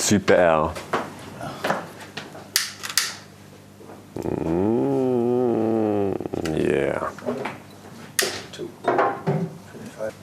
Super. Yeah. 2, 25.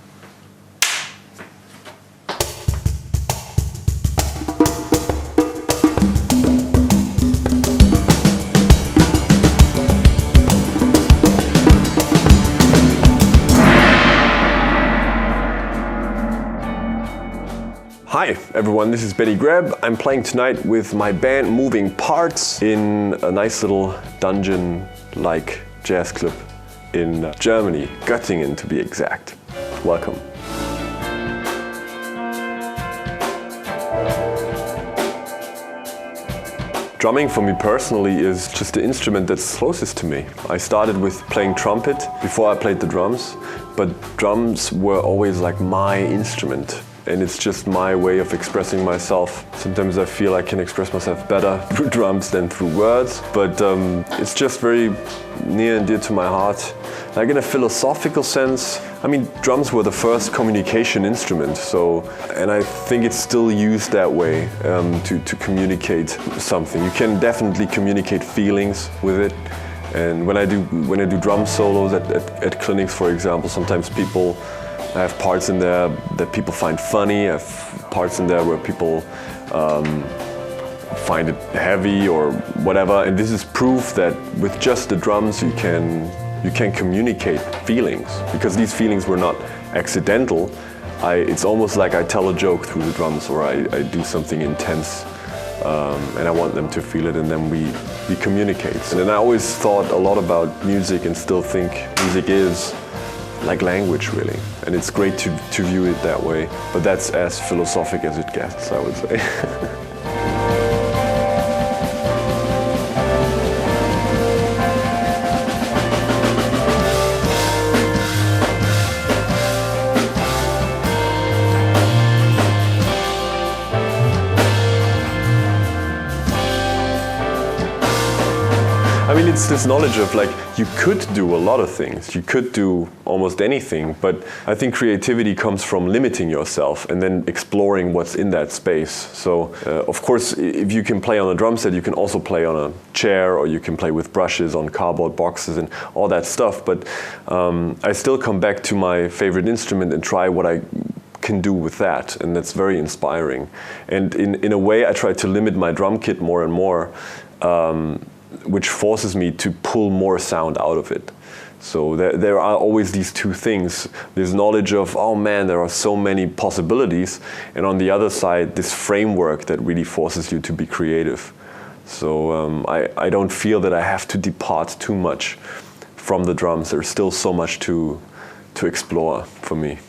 Hi everyone, this is Benny Greb. I'm playing tonight with my band Moving Parts in a nice little dungeon-like jazz club in Germany, Göttingen to be exact. Welcome. Drumming for me personally is just the instrument that's closest to me. I started with playing trumpet before I played the drums, but drums were always like my instrument. And it's just my way of expressing myself. Sometimes I feel I can express myself better through drums than through words, but it's just very near and dear to my heart. Like in a philosophical sense, I mean, drums were the first communication instrument, and I think it's still used that way to communicate something. You can definitely communicate feelings with it. And when I do drum solos at clinics, for example, sometimes I have parts in there that people find funny. I have parts in there where people find it heavy or whatever. And this is proof that with just the drums you can communicate feelings, because these feelings were not accidental. It's almost like I tell a joke through the drums, or I do something intense and I want them to feel it, and then we communicate. And then I always thought a lot about music and still think music is like language, really. And it's great to view it that way, but that's as philosophic as it gets, I would say. I mean, it's this knowledge of like, you could do a lot of things, you could do almost anything, but I think creativity comes from limiting yourself and then exploring what's in that space. So, of course, if you can play on a drum set, you can also play on a chair, or you can play with brushes on cardboard boxes and all that stuff, but I still come back to my favorite instrument and try what I can do with that, and that's very inspiring. And in a way, I try to limit my drum kit more and more, which forces me to pull more sound out of it. So there are always these two things. This knowledge of, oh man, there are so many possibilities, and on the other side, this framework that really forces you to be creative. So I don't feel that I have to depart too much from the drums. There's still so much to explore for me.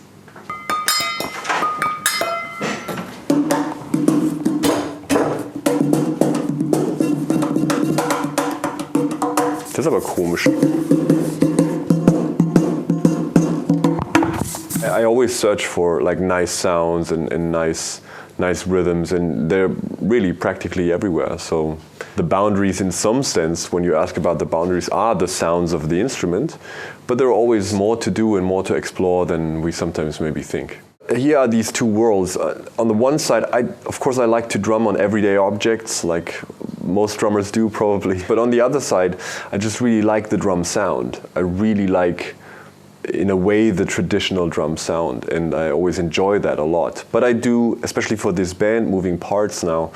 Das ist aber komisch. I always search for like nice sounds and nice rhythms, and they're really practically everywhere. So the boundaries, in some sense, when you ask about the boundaries, are the sounds of the instrument, but there are always more to do and more to explore than we sometimes maybe think. Here are these two worlds. On the one side, of course I like to drum on everyday objects, like most drummers do probably. But on the other side, I just really like the drum sound. I really like, in a way, the traditional drum sound, and I always enjoy that a lot. But I do, especially for this band, Moving Parts now,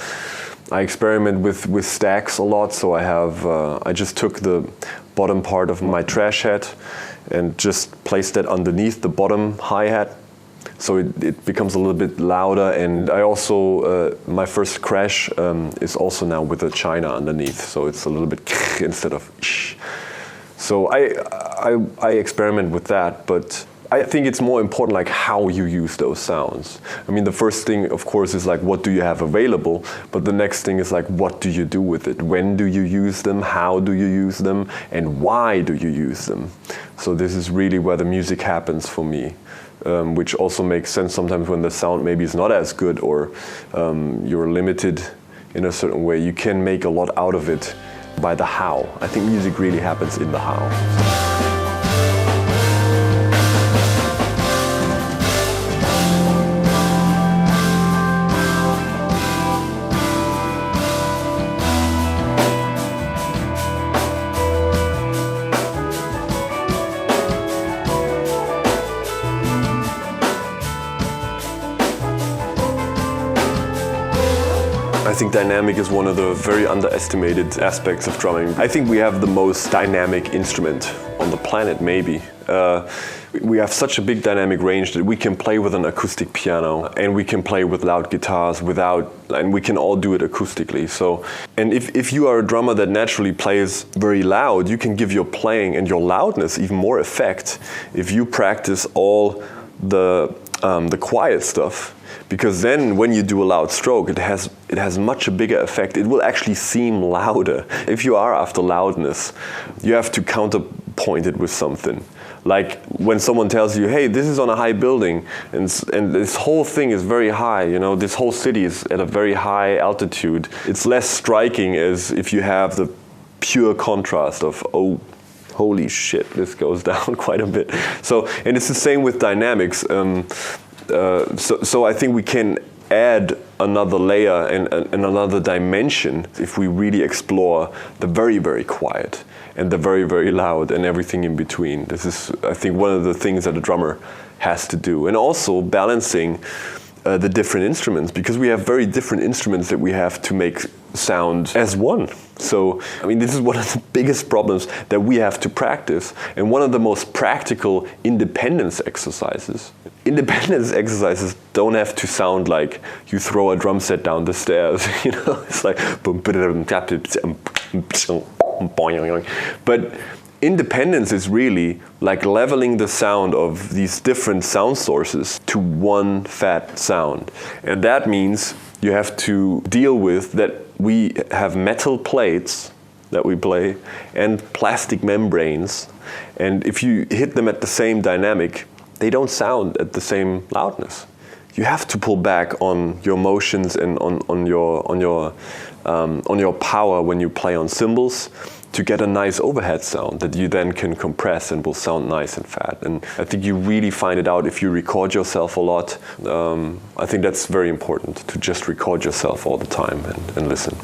I experiment with stacks a lot. So I just took the bottom part of my trash hat and just placed it underneath the bottom hi-hat. So it becomes a little bit louder, and I also, my first crash is also now with a china underneath, so it's a little bit instead of shh. So I experiment with that, but I think it's more important like how you use those sounds. I mean, the first thing, of course, is like what do you have available, but the next thing is like what do you do with it? When do you use them? How do you use them? And why do you use them? So this is really where the music happens for me. Which also makes sense sometimes when the sound maybe is not as good, or you're limited in a certain way. You can make a lot out of it by the how. I think music really happens in the how. I think dynamic is one of the very underestimated aspects of drumming. I think we have the most dynamic instrument on the planet, maybe. We have such a big dynamic range that we can play with an acoustic piano and we can play with loud guitars and we can all do it acoustically. So, and if you are a drummer that naturally plays very loud, you can give your playing and your loudness even more effect if you practice all the quiet stuff. Because then when you do a loud stroke, it has much a bigger effect. It will actually seem louder. If you are after loudness, you have to counterpoint it with something. Like when someone tells you, hey, this is on a high building and this whole thing is very high, you know, this whole city is at a very high altitude. It's less striking as if you have the pure contrast of, oh, holy shit, this goes down quite a bit. So, and it's the same with dynamics. So I think we can add another layer and another dimension if we really explore the very, very quiet and the very, very loud and everything in between. This is, I think, one of the things that a drummer has to do. And also balancing the different instruments, because we have very different instruments that we have to make sound as one. So, I mean, this is one of the biggest problems that we have to practice, and one of the most practical independence exercises. Independence exercises don't have to sound like you throw a drum set down the stairs, you know, it's like, but independence is really like leveling the sound of these different sound sources to one fat sound. And that means you have to deal with that we have metal plates that we play and plastic membranes. And if you hit them at the same dynamic, they don't sound at the same loudness. You have to pull back on your motions and on your power when you play on cymbals to get a nice overhead sound that you then can compress and will sound nice and fat. And I think you really find it out if you record yourself a lot. I think that's very important, to just record yourself all the time and listen.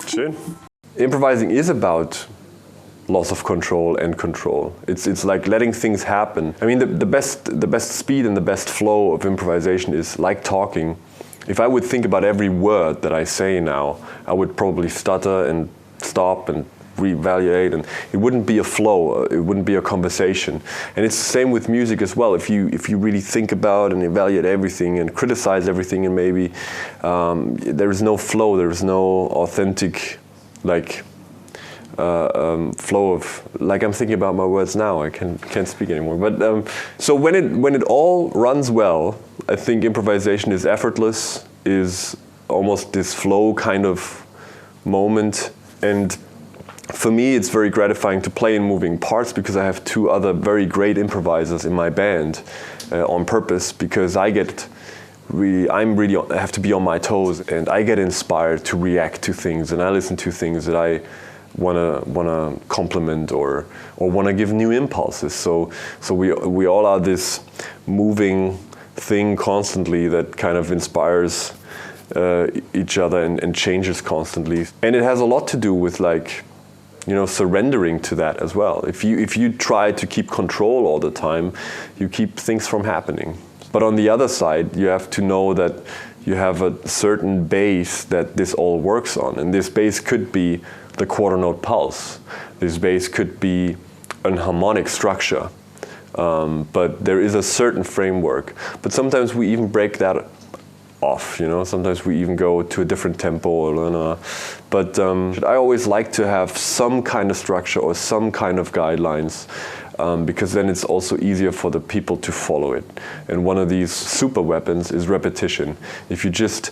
Schön. Improvising is about loss of control and control. It's like letting things happen. I mean, the best speed and the best flow of improvisation is like talking. If I would think about every word that I say now, I would probably stutter and stop and reevaluate, and it wouldn't be a flow, it wouldn't be a conversation. And it's the same with music as well. If you really think about and evaluate everything and criticize everything, and maybe there is no flow, there is no authentic flow of, like, I'm thinking about my words now, I can't speak anymore. But so when it all runs well, I think improvisation is effortless, is almost this flow kind of moment. And for me, it's very gratifying to play in moving parts, because I have two other very great improvisers in my band on purpose, because I have to be on my toes, and I get inspired to react to things, and I listen to things that I wanna compliment or wanna give new impulses. So we all are this moving thing constantly that kind of inspires each other and changes constantly. And it has a lot to do with, like, you know, surrendering to that as well. If you try to keep control all the time, you keep things from happening. But on the other side, you have to know that you have a certain base that this all works on. And this base could be the quarter note pulse. This base could be an harmonic structure. But there is a certain framework. But sometimes we even break that off, you know. Sometimes we even go to a different tempo. But I always like to have some kind of structure or some kind of guidelines, because then it's also easier for the people to follow it. And one of these super weapons is repetition. If you just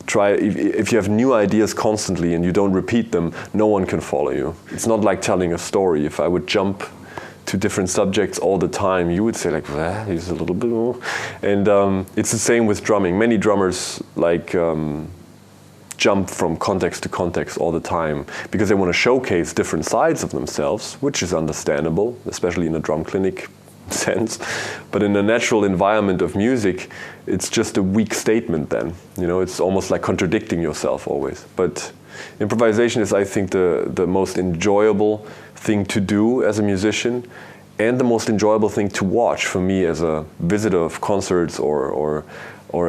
try, if you have new ideas constantly and you don't repeat them, no one can follow you. It's not like telling a story. If I would jump to different subjects all the time, you would say, like, he's a little bit more. And it's the same with drumming. Many drummers like jump from context to context all the time because they want to showcase different sides of themselves, which is understandable, especially in a drum clinic sense. But in a natural environment of music, it's just a weak statement then. You know, it's almost like contradicting yourself always. But improvisation is, I think, the most enjoyable thing to do as a musician, and the most enjoyable thing to watch for me as a visitor of concerts or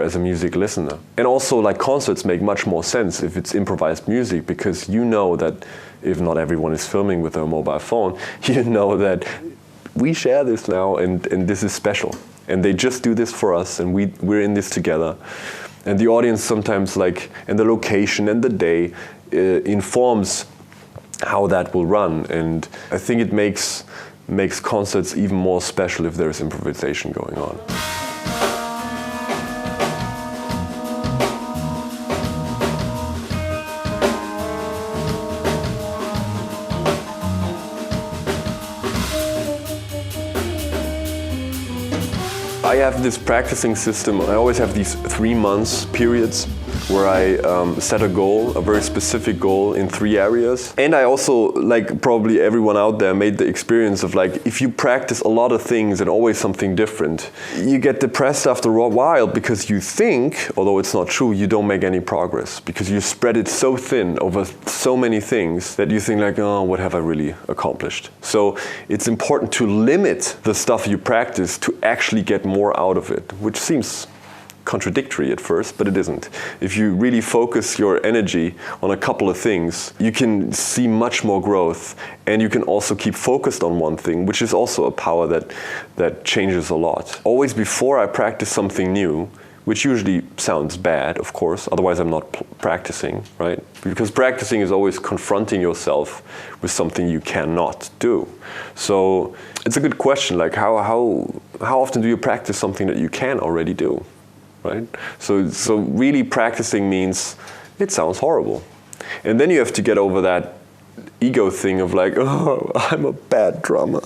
as a music listener. And also, like, concerts make much more sense if it's improvised music, because you know that if not everyone is filming with their mobile phone, you know that we share this now and this is special. And they just do this for us, and we're in this together. And the audience sometimes, like, and the location and the day informs how that will run. And I think it makes concerts even more special if there's improvisation going on. I have this practicing system. I always have these 3 months periods where I set a goal, a very specific goal in 3 areas. And I also, like probably everyone out there, made the experience of, like, if you practice a lot of things and always something different, you get depressed after a while because you think, although it's not true, you don't make any progress because you spread it so thin over so many things that you think, like, oh, what have I really accomplished? So it's important to limit the stuff you practice to actually get more out of it, which seems contradictory at first, but it isn't. If you really focus your energy on a couple of things, you can see much more growth, and you can also keep focused on one thing, which is also a power that changes a lot. Always before I practice something new, which usually sounds bad, of course, otherwise I'm not practicing, right? Because practicing is always confronting yourself with something you cannot do. So it's a good question, like how often do you practice something that you can already do? Right? So really practicing means it sounds horrible. And then you have to get over that ego thing of, like, oh, I'm a bad drummer.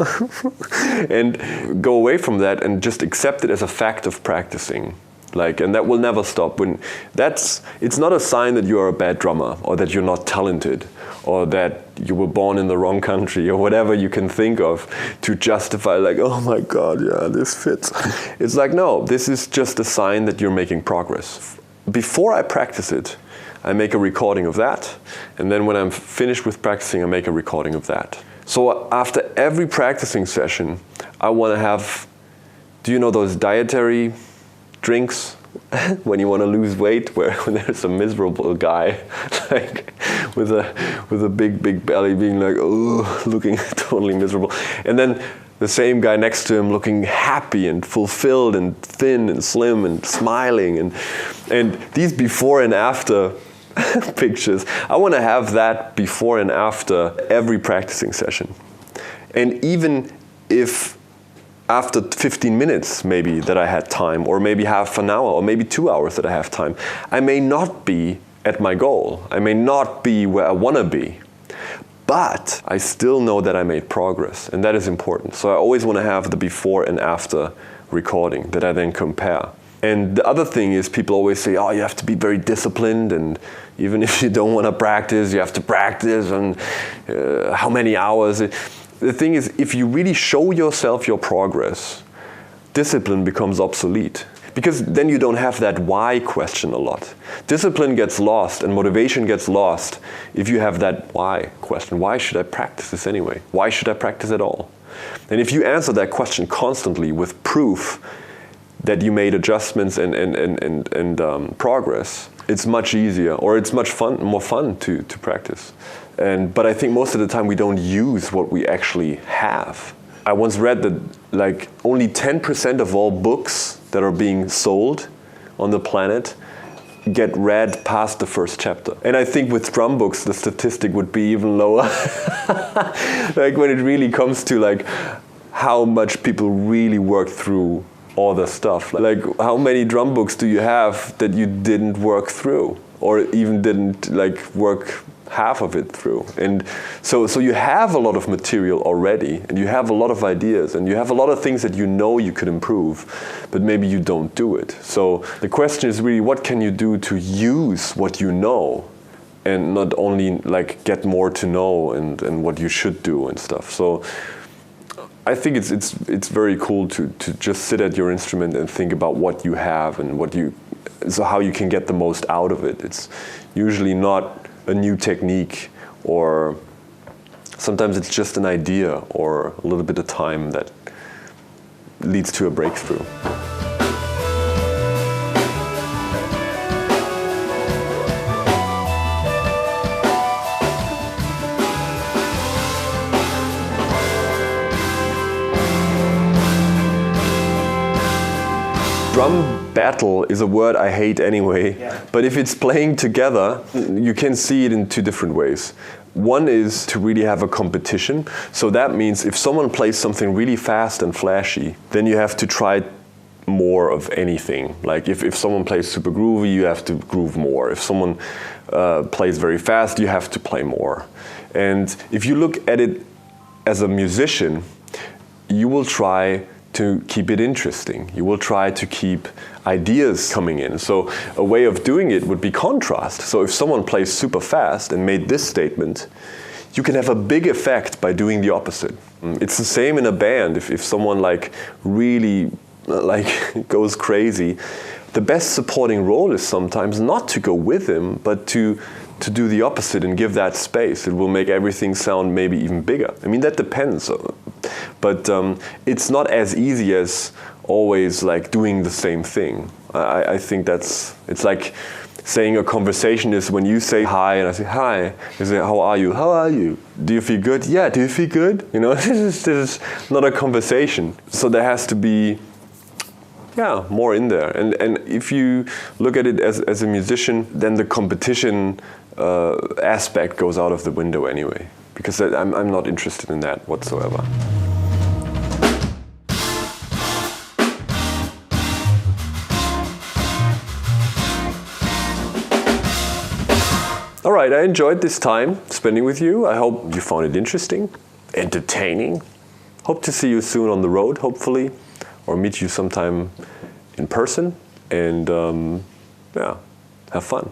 And go away from that and just accept it as a fact of practicing. Like, and that will never stop. It's not a sign that you are a bad drummer, or that you're not talented, or that you were born in the wrong country, or whatever you can think of to justify, like, oh my God, yeah, this fits. It's like, no, this is just a sign that you're making progress. Before I practice it, I make a recording of that, and then when I'm finished with practicing, I make a recording of that. So after every practicing session, I want to have, do you know those dietary drinks when you want to lose weight, when there's a miserable guy like with a big belly being like, oh, looking totally miserable, and then the same guy next to him looking happy and fulfilled and thin and slim and smiling, and these before and after pictures. I want to have that before and after every practicing session. And even if after 15 minutes maybe that I had time, or maybe half an hour, or maybe 2 hours that I have time, I may not be at my goal. I may not be where I want to be. But I still know that I made progress, and that is important. So I always want to have the before and after recording that I then compare. And the other thing is, people always say, oh, you have to be very disciplined, and even if you don't want to practice, you have to practice, and how many hours. The thing is, if you really show yourself your progress, discipline becomes obsolete. Because then you don't have that why question a lot. Discipline gets lost and motivation gets lost if you have that why question. Why should I practice this anyway? Why should I practice at all? And if you answer that question constantly with proof that you made adjustments and progress, it's much easier, or it's much more fun to practice. But I think most of the time we don't use what we actually have. I once read that like only 10% of all books that are being sold on the planet get read past the first chapter. And I think with drum books, the statistic would be even lower. Like when it really comes to like how much people really work through all the stuff. Like how many drum books do you have that you didn't work through, or even didn't like work half of it through? And so you have a lot of material already, and you have a lot of ideas, and you have a lot of things that you know you could improve, but maybe you don't do it. So the question is really, what can you do to use what you know and not only like get more to know and what you should do and stuff. So I think it's very cool to just sit at your instrument and think about what you have and so how you can get the most out of it. It's usually not a new technique, or sometimes it's just an idea or a little bit of time that leads to a breakthrough. Drum battle is a word I hate anyway, but if it's playing together, you can see it in two different ways. One is to really have a competition. So that means if someone plays something really fast and flashy, then you have to try more of anything. Like if someone plays super groovy, you have to groove more. If someone plays very fast, you have to play more. And if you look at it as a musician, you will try to keep it interesting. You will try to keep ideas coming in. So a way of doing it would be contrast. So if someone plays super fast and made this statement, you can have a big effect by doing the opposite. It's the same in a band. If someone like really like goes crazy, the best supporting role is sometimes not to go with him, but to do the opposite and give that space. It will make everything sound maybe even bigger. I mean, that depends. But it's not as easy as always like doing the same thing. I think it's like saying a conversation is when you say hi and I say hi, you say how are you? How are you? Do you feel good? Yeah, do you feel good? You know, this is not a conversation. So there has to be more in there. And if you look at it as a musician, then the competition aspect goes out of the window anyway, because I'm not interested in that whatsoever. All right, I enjoyed this time spending with you. I hope you found it interesting, entertaining. Hope to see you soon on the road, hopefully, or meet you sometime in person. And have fun.